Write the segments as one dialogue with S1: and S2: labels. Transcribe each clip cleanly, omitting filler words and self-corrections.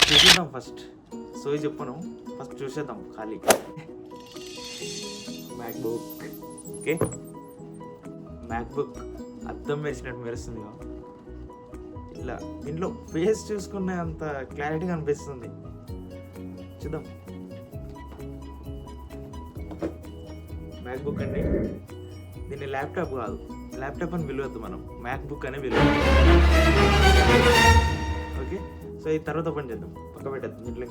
S1: చూసేద్దాం ఫస్ట్. సోయి చెప్పను, ఫస్ట్ చూసేద్దాం ఖాళీ. మ్యాక్బుక్. ఓకే, మ్యాక్బుక్ అద్దం వేసినట్టు మెరుస్తుంది. ఇట్లా దీంట్లో ఫేస్ చూసుకునే అంత క్లారిటీగా అనిపిస్తుంది. చూద్దాం. మ్యాక్బుక్ అండి, దీన్ని ల్యాప్టాప్ కాదు, ల్యాప్టాప్ అని పిలవద్దు, మనం మ్యాక్బుక్ అనే పిలవద్దు. ఓకే, సో ఈ తర్వాత ఓపెన్ చేద్దాం, పక్క పెట్టద్దాం. దీంట్లో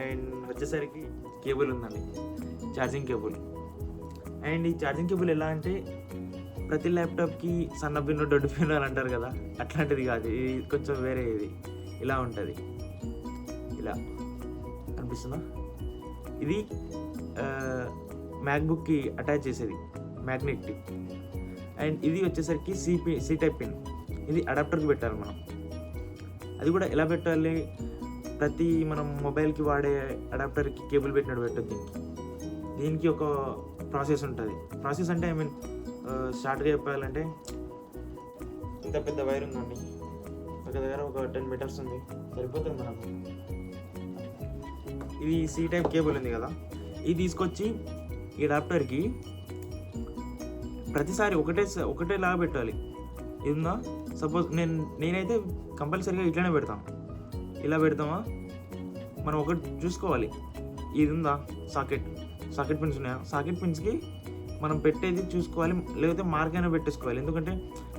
S1: అండ్ వచ్చేసరికి కేబుల్ ఉందండి, ఛార్జింగ్ కేబుల్. అండ్ ఈ ఛార్జింగ్ కేబుల్ ఎలా అంటే ప్రతి ల్యాప్టాప్కి సన్న పిన్ను దొడ్డు పిన్ను అని అంటారు కదా, అట్లాంటిది కాదు. ఇది కొంచెం వేరే. ఇది ఇలా ఉంటుంది, ఇలా అనిపిస్తుందా? ఇది మ్యాక్బుక్కి అటాచ్ చేసేది మ్యాగ్నెట్. అండ్ ఇది వచ్చేసరికి సి టైప్ పిన్. ఇది అడాప్టర్కి పెట్టాలి మనం. అది కూడా ఎలా పెట్టాలి, ప్రతి మనం మొబైల్కి వాడే అడాప్టర్కి కేబుల్ పెట్టినట్టు పెట్టద్దు. దీనికి ఒక ప్రాసెస్ ఉంటుంది. ప్రాసెస్ అంటే ఐ మీన్ షార్ట్గా చెప్పాలంటే, ఇంత పెద్ద వైర్ ఉందండి, ఒక దగ్గర ఒక 10 మీటర్స్ ఉంది, సరిపోతుంది మనకు. ఇది సి టైప్ కేబుల్ ఉంది కదా, ఇది తీసుకొచ్చి ఈ అడాప్టర్కి ప్రతిసారి ఒకటేలాగా పెట్టాలి. ఇది ఉందా, సపోజ్ నేనైతే కంపల్సరీగా ఇట్లానే పెడతాను. ఇలా పెడతామా, మనం ఒకటి చూసుకోవాలి. ఇది ఉందా, సాకెట్ పిన్స్ ఉన్నాయా, సాకెట్ పిన్స్కి మనం పెట్టేది చూసుకోవాలి, లేకపోతే మార్క్ అయినా పెట్టేసుకోవాలి. ఎందుకంటే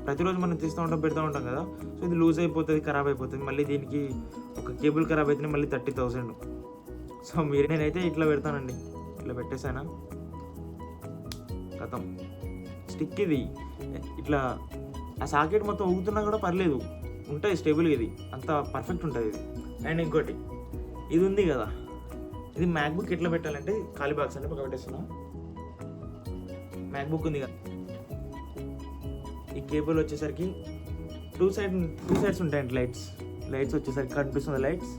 S1: ప్రతిరోజు మనం తీస్తూ పెడతా ఉంటాం కదా, సో ఇది లూజ్ అయిపోతుంది, ఖరాబ్ అయిపోతుంది. మళ్ళీ దీనికి ఒక కేబుల్ ఖరాబ్ అయితేనే మళ్ళీ 30,000. సో నేనైతే ఇట్లా పెడతానండి, ఇట్లా పెట్టేసానా కథం. స్టిక్ ఇది ఇట్లా ఆ సాకెట్ మొత్తం ఊగుతున్నా కూడా పర్లేదు, ఉంటుంది స్టేబుల్గా, ఇది అంత పర్ఫెక్ట్ ఉంటుంది ఇది. అండ్ ఇంకోటి ఇది ఉంది కదా, ఇది మ్యాక్బుక్ ఎట్లా పెట్టాలంటే ఖాళీ బాక్స్ అంటే పక్క పెట్టేస్తున్నా. మ్యాక్బుక్ ఉంది కదా, ఈ కేబుల్ వచ్చేసరికి టూ సైడ్స్ ఉంటాయండి. లైట్స్ వచ్చేసరికి కనిపిస్తుంది, లైట్స్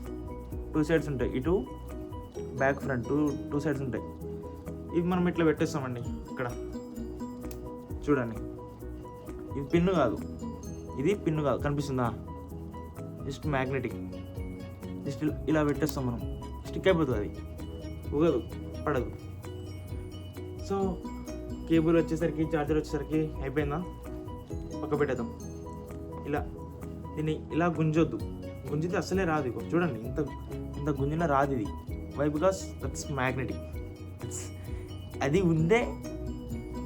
S1: 2 సైడ్స్ ఉంటాయి, ఇటు బ్యాక్ ఫ్రంట్ టూ సైడ్స్ ఉంటాయి. ఇవి మనం ఇట్లా పెట్టేస్తామండి. ఇక్కడ చూడండి, ఇది పిన్ను కాదు, కనిపిస్తుందా, జస్ట్ మ్యాగ్నెటిక్. జస్ట్ ఇలా పెట్టేస్తాం మనం, స్టిక్ అయిపోతుంది, అది ఊగదు, పడదు. సో కేబుల్ వచ్చేసరికి, చార్జర్ వచ్చేసరికి అయిపోయిందా, పక్క పెట్టేద్దాం. దీన్ని ఇలా గుంజితే అస్సలే రాదు. ఇగో చూడండి, ఇంత గుంజినా రాదు ఇది. వై? Because that's magnetic. అది ఉందే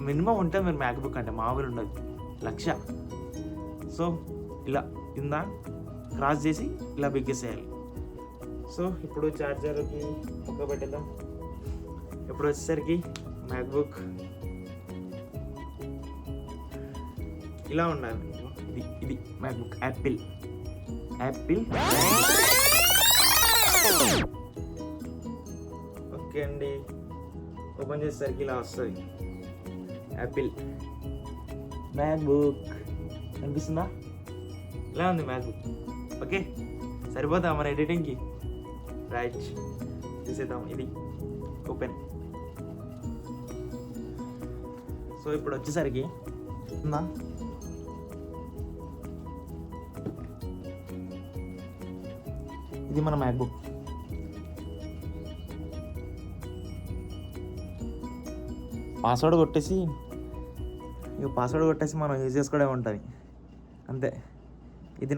S1: మినిమం ఉంటుంది మీరు మ్యాక్బుక్ అంటే, మామూలు ఉండదు, 1,00,000. సో ఇలా కింద క్రాస్ చేసి ఇలా బిగ్గేసేయాలి. సో ఇప్పుడు చార్జర్కి పక్క పెట్టేద్దాం. ఇప్పుడు వచ్చేసరికి మ్యాక్బుక్ ఇలా ఉండాలి. ఇది మ్యాక్బుక్ యాపిల్. ఓకే అండి, ఓపెన్ చేసేసరికి ఇలా వస్తుంది యాపిల్ మ్యాక్బుక్. అనిపిస్తుందా? ఇలా ఉంది మ్యాక్బుక్. ఓకే, సరిపోతా మన ఎడిటింగ్కి. రైట్, తీసేద్దాం. ఇది ఓపెన్. సో ఇప్పుడు వచ్చేసరికి ఇది మన మ్యాక్బుక్. పాస్వర్డ్ కొట్టేసి మనం యూజ్ చేసుకోవడమే ఉంటుంది అంతే.